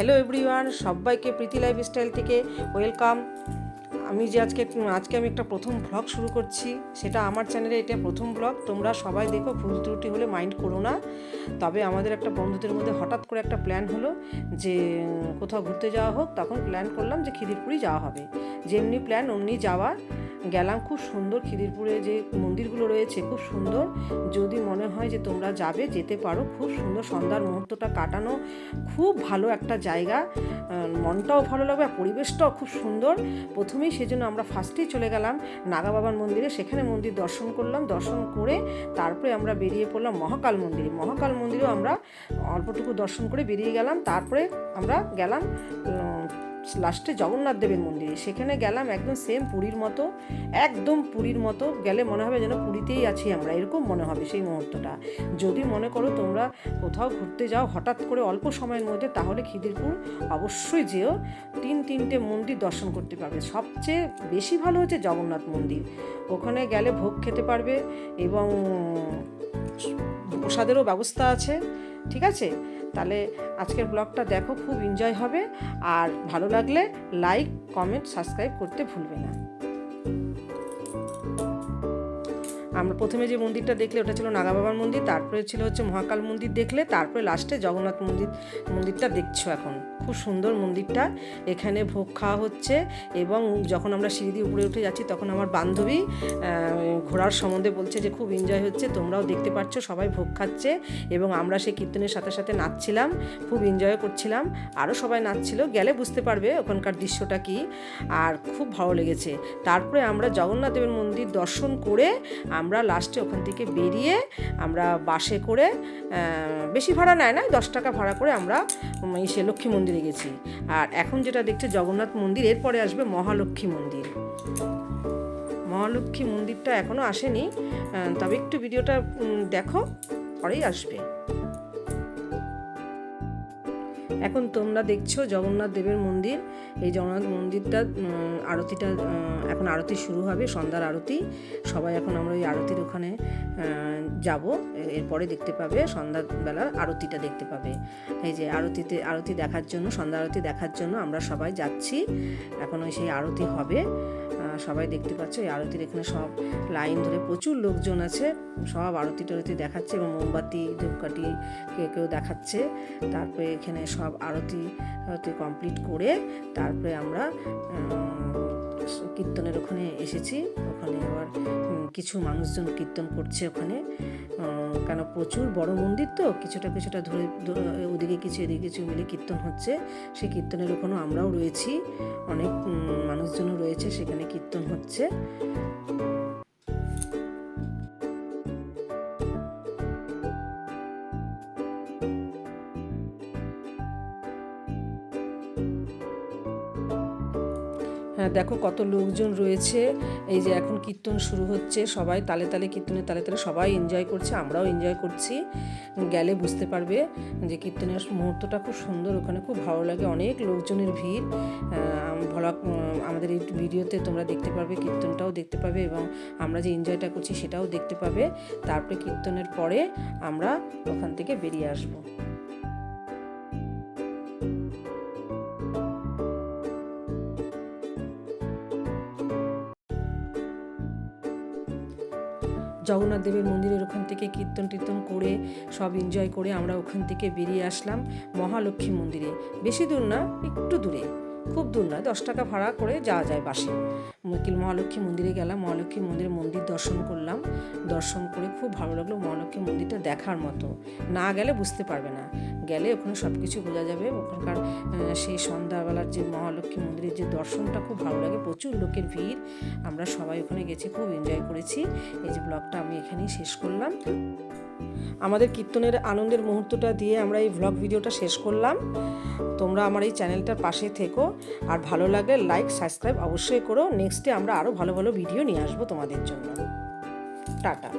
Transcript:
Hello everyone, সবাইকে প্রীতি lifestyle থেকে welcome. আমি যে আজকে আমি একটা প্রথম ব্লগ শুরু করছি, সেটা আমার চ্যানেলে এটা প্রথম ব্লগ। তোমরা সবাই দেখো, ভুল ত্রুটি হলে মাইন্ড করো না। তবে আমাদের একটা বন্ধুদের মধ্যে হঠাৎ করে একটা প্ল্যান হলো যে কোথাও ঘুরতে যাওয়া হোক। তখন প্ল্যান করলাম যে খিদিরপুরই যাওয়া হবে। যেমনি প্ল্যান অমনি যাওয়া। গেলাম, খুব সুন্দর। খিদিরপুরে যে মন্দিরগুলো রয়েছে খুব সুন্দর। যদি মনে হয় যে তোমরা যাবে, যেতে পারো। খুব সুন্দর সন্ধ্যার মুহূর্তটা কাটানো, খুব ভালো একটা জায়গা। মনটাও ভালো লাগবে আর পরিবেশটাও খুব সুন্দর। প্রথমেই সেজন্য আমরা ফার্স্টেই চলে গেলাম নাগা বাবার মন্দিরে। সেখানে মন্দির দর্শন করলাম। দর্শন করে তারপরে আমরা বেরিয়ে পড়লাম মহাকাল মন্দিরে। মহাকাল মন্দিরেও আমরা অল্পটুকু দর্শন করে বেরিয়ে গেলাম। তারপরে আমরা গেলাম লাস্টে জগন্নাথ দেবের মন্দিরে। সেখানে গেলাম একদম সেম পুরীর মতো, একদম পুরীর মতো। গেলে মনে হবে যেন পুরীতেই আছি আমরা, এরকম মনে হবে সেই মুহূর্তটা। যদি মনে করো তোমরা কোথাও ঘুরতে যাও হঠাৎ করে অল্প সময়ের মধ্যে, তাহলে খিদিরপুর অবশ্যই যেও। তিনটে মন্দির দর্শন করতে পারবে। সবচেয়ে বেশি ভালো হচ্ছে জগন্নাথ মন্দির। ওখানে গেলে ভোগ খেতে পারবে এবং প্রসাদেরও ব্যবস্থা আছে। ঠিক আছে, তাহলে আজকের ব্লগটা দেখো, খুব এনজয় হবে। আর ভালো লাগলে লাইক, কমেন্ট, সাবস্ক্রাইব করতে ভুলবে না। আমরা প্রথমে যে মন্দিরটা দেখলে ওটা ছিল নাগা বাবার মন্দির, তারপরে ছিল হচ্ছে মহাকাল মন্দির দেখলে, তারপরে লাস্টে জগন্নাথ মন্দিরটা দেখছো এখন। খুব সুন্দর মন্দিরটা। এখানে ভোগ খাওয়া হচ্ছে এবং যখন আমরা সিঁড়ি দিয়ে উপরে উঠে যাচ্ছি তখন আমার বান্ধবী ঘোড়ার সম্বন্ধে বলছে যে খুব এনজয় হচ্ছে। তোমরাও দেখতে পাচ্ছ, সবাই ভোগ খাচ্ছে এবং আমরা সেই কীর্তনের সাথে সাথে নাচছিলাম, খুব এনজয় করছিলাম। আরও সবাই নাচছিল, গেলে বুঝতে পারবে ওখানকার দৃশ্যটা কি। আর খুব ভালো লেগেছে। তারপরে আমরা জগন্নাথ দেবের মন্দির দর্শন করে আমরা লাস্টে ওখান থেকে বেরিয়ে আমরা বাসে করে, বেশি ভাড়া নেয় না, 10 টাকা ভাড়া করে আমরা সে লক্ষ্মী মন্দিরে গেছি। আর এখন যেটা দেখছে জগন্নাথ মন্দির, এরপরে আসবে মহালক্ষ্মী মন্দির। মহালক্ষ্মী মন্দিরটা এখনও আসেনি, তবে একটু ভিডিওটা দেখো, পরেই আসবে। এখন তোমরা দেখছো জগন্নাথ দেবের মন্দির। এই জগন্নাথ মন্দিরটা আরতিটা এখন আরতি শুরু হবে, সন্ধ্যার আরতি। সবাই এখন আমরা ওই আরতির ওখানে যাব। এরপরে দেখতে পাবে সন্ধ্যাবেলার আরতিটা দেখতে পাবে। এই যে আরতি দেখার জন্য, সন্ধ্যা আরতি দেখার জন্য আমরা সবাই যাচ্ছি। এখন ওই সেই আরতি হবে, সবাই দেখতে পাচ্ছ। এই আরতির এখানে সব লাইন ধরে প্রচুর লোকজন আছে, সব আরতি টারতি দেখাচ্ছে এবং মোমবাতি ধূপকাঠি কেউ দেখাচ্ছে। তারপরে এখানে সব আরতি কমপ্লিট করে তারপরে আমরা কীর্তনের ওখানে এসেছি। ওখানে আবার কিছু মানুষজন কীর্তন করছে ওখানে, কেন প্রচুর বড় মন্দির তো, কিছুটা ধরে ওদিকে কিছু এদিকে কিছু মিলে কীর্তন হচ্ছে। সেই কীর্তনের ওখানেও আমরাও রয়েছি, অনেক মানুষজনও রয়েছে, সেখানে কীর্তন হচ্ছে। হ্যাঁ, দেখো কত লোকজন রয়েছে। এই যে এখন কীর্তন শুরু হচ্ছে, সবাই তালে তালে কীর্তনের তালে তালে সবাই এনজয় করছে, আমরাও এনজয় করছি। গেলে বুঝতে পারবে যে কীর্তনের মুহূর্তটা খুব সুন্দর, ওখানে খুব ভালো লাগে, অনেক লোকজনের ভিড়। আমাদের এই ভিডিওতে তোমরা দেখতে পারবে, কীর্তনটাও দেখতে পাবে এবং আমরা যে এনজয়টা করছি সেটাও দেখতে পাবে। তারপরে কীর্তনের পরে আমরা ওখান থেকে বেরিয়ে আসবো। জগন্নাথ দেবের মন্দিরের ওখান থেকে কীর্তন করে সব এনজয় করে আমরা ওখান থেকে বেরিয়ে আসলাম মহালক্ষ্মী মন্দিরে। বেশি দূর না, একটু দূরে, খুব দূর নয়, 10 টাকা ভাড়া করে যাওয়া যায় বাসে। মহালক্ষ্মী মন্দিরে গেলাম, মহালক্ষ্মী মন্দির দর্শন করলাম। দর্শন করে খুব ভালো লাগলো। মহালক্ষ্মী মন্দিরটা দেখার মতো, না গেলে বুঝতে পারবে না, গেলে ওখানে সব কিছু বোঝা যাবে। ওখানকার সেই সন্ধ্যাবেলার যে মহালক্ষ্মী মন্দিরের যে দর্শনটা খুব ভালো লাগে, প্রচুর লোকের ভিড়। আমরা সবাই ওখানে গেছি, খুব এনজয় করেছি। এই যে ব্লগটা আমি এখানেই শেষ করলাম। আমাদের কীর্তনের আনন্দের মুহূর্তটা দিয়ে আমরা এই ব্লগ ভিডিওটা শেষ করলাম। তোমরা আমার এই চ্যানেলটার পাশে থেকো, আর ভালো লাগলে লাইক, সাবস্ক্রাইব অবশ্যই করো। নেক্সটে আমরা আরও ভালো ভালো ভিডিও নিয়ে আসবো তোমাদের জন্য। টাটা।